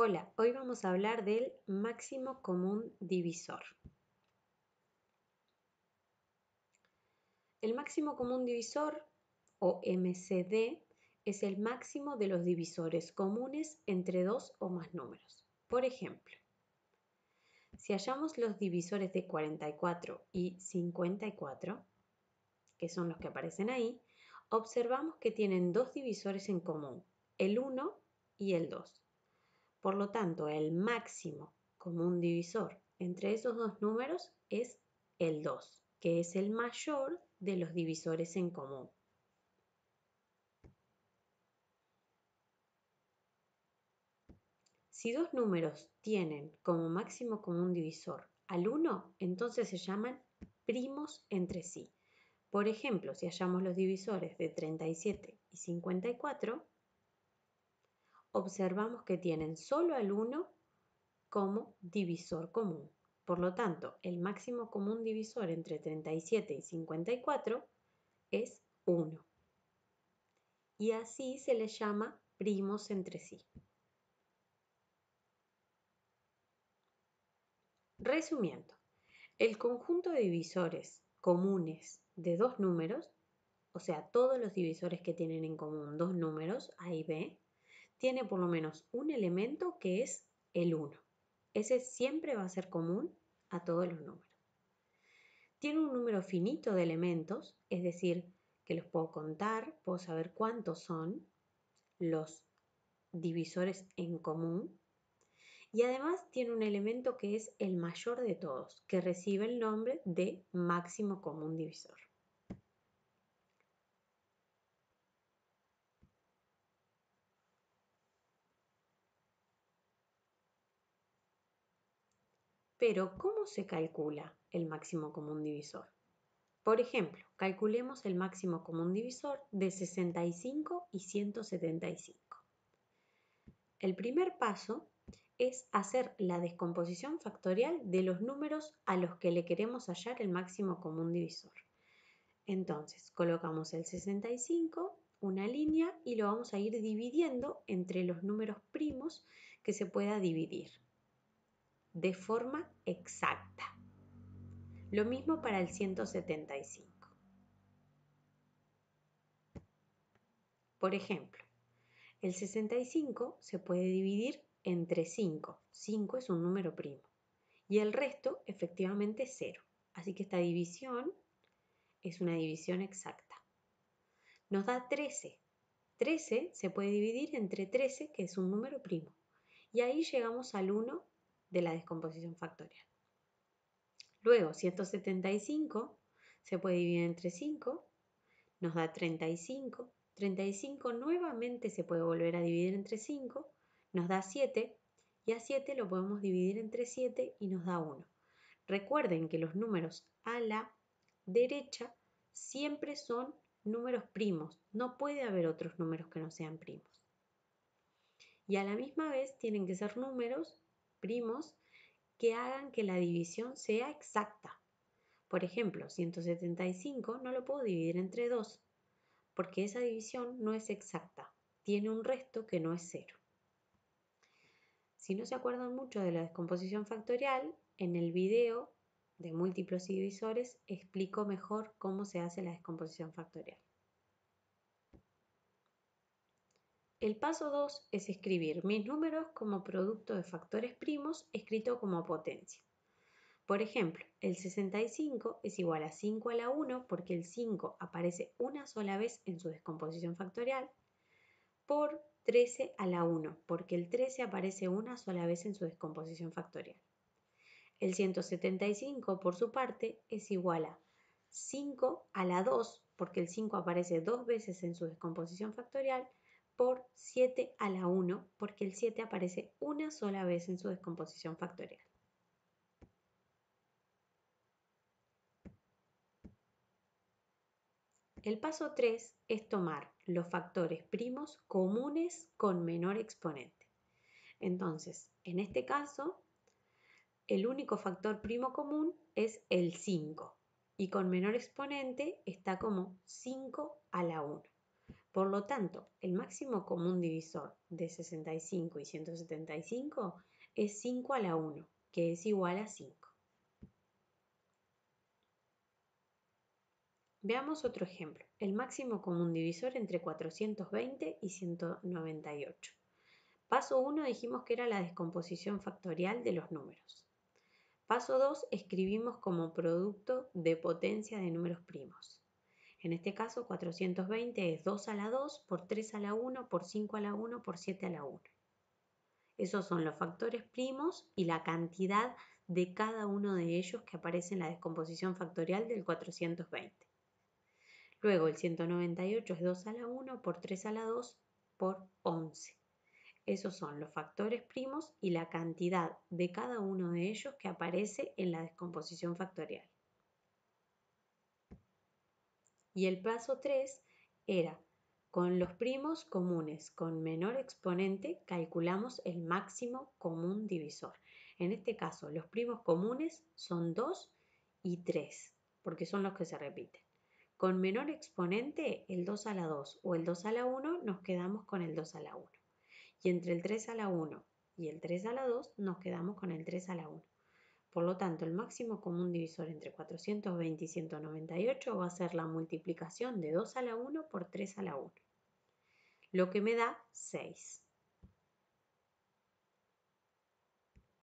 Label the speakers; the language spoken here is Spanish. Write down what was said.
Speaker 1: Hola, hoy vamos a hablar del máximo común divisor. El máximo común divisor, o MCD, es el máximo de los divisores comunes entre dos o más números. Por ejemplo, si hallamos los divisores de 44 y 54, que son los que aparecen ahí, observamos que tienen dos divisores en común, el 1 y el 2. Por lo tanto, el máximo común divisor entre esos dos números es el 2, que es el mayor de los divisores en común. Si dos números tienen como máximo común divisor al 1, entonces se llaman primos entre sí. Por ejemplo, si hallamos los divisores de 37 y 54, observamos que tienen solo al 1 como divisor común. Por lo tanto, el máximo común divisor entre 37 y 54 es 1. Y así se les llama primos entre sí. Resumiendo, el conjunto de divisores comunes de dos números, o sea, todos los divisores que tienen en común dos números, A y B, tiene por lo menos un elemento que es el 1. Ese siempre va a ser común a todos los números. Tiene un número finito de elementos, es decir, que los puedo contar, puedo saber cuántos son los divisores en común. Y además tiene un elemento que es el mayor de todos, que recibe el nombre de máximo común divisor. Pero, ¿cómo se calcula el máximo común divisor? Por ejemplo, calculemos el máximo común divisor de 65 y 175. El primer paso es hacer la descomposición factorial de los números a los que le queremos hallar el máximo común divisor. Entonces, colocamos el 65, una línea, y lo vamos a ir dividiendo entre los números primos que se pueda dividir de forma exacta. Lo mismo para el 175. Por ejemplo, el 65 se puede dividir entre 5. 5 es un número primo. Y el resto efectivamente es 0. Así que esta división es una división exacta. Nos da 13. 13 se puede dividir entre 13, que es un número primo. Y ahí llegamos al 1 de la descomposición factorial. Luego, 175 se puede dividir entre 5, nos da 35. 35 nuevamente se puede volver a dividir entre 5, nos da 7. Y a 7 lo podemos dividir entre 7 y nos da 1. Recuerden que los números a la derecha siempre son números primos. No puede haber otros números que no sean primos. Y a la misma vez tienen que ser números primos que hagan que la división sea exacta. Por ejemplo, 175 no lo puedo dividir entre 2, porque esa división no es exacta. Tiene un resto que no es 0. Si no se acuerdan mucho de la descomposición factorial, en el video de múltiplos y divisores explico mejor cómo se hace la descomposición factorial. El paso 2 es escribir mis números como producto de factores primos escrito como potencia. Por ejemplo, el 65 es igual a 5 a la 1 porque el 5 aparece una sola vez en su descomposición factorial, por 13 a la 1 porque el 13 aparece una sola vez en su descomposición factorial. El 175, por su parte, es igual a 5 a la 2, porque el 5 aparece dos veces en su descomposición factorial, por 7 a la 1, porque el 7 aparece una sola vez en su descomposición factorial. El paso 3 es tomar los factores primos comunes con menor exponente. Entonces, en este caso, el único factor primo común es el 5 y con menor exponente está como 5 a la 1. Por lo tanto, el máximo común divisor de 65 y 175 es 5 a la 1, que es igual a 5. Veamos otro ejemplo, el máximo común divisor entre 420 y 198. Paso 1 dijimos que era la descomposición factorial de los números. Paso 2 escribimos como producto de potencia de números primos. En este caso 420 es 2 a la 2 por 3 a la 1 por 5 a la 1 por 7 a la 1. Esos son los factores primos y la cantidad de cada uno de ellos que aparece en la descomposición factorial del 420. Luego el 198 es 2 a la 1 por 3 a la 2 por 11. Esos son los factores primos y la cantidad de cada uno de ellos que aparece en la descomposición factorial. Y el paso 3 era, con los primos comunes con menor exponente calculamos el máximo común divisor. En este caso los primos comunes son 2 y 3, porque son los que se repiten. Con menor exponente, el 2 a la 2 o el 2 a la 1, nos quedamos con el 2 a la 1. Y entre el 3 a la 1 y el 3 a la 2, nos quedamos con el 3 a la 1. Por lo tanto, el máximo común divisor entre 420 y 198 va a ser la multiplicación de 2 a la 1 por 3 a la 1, lo que me da 6.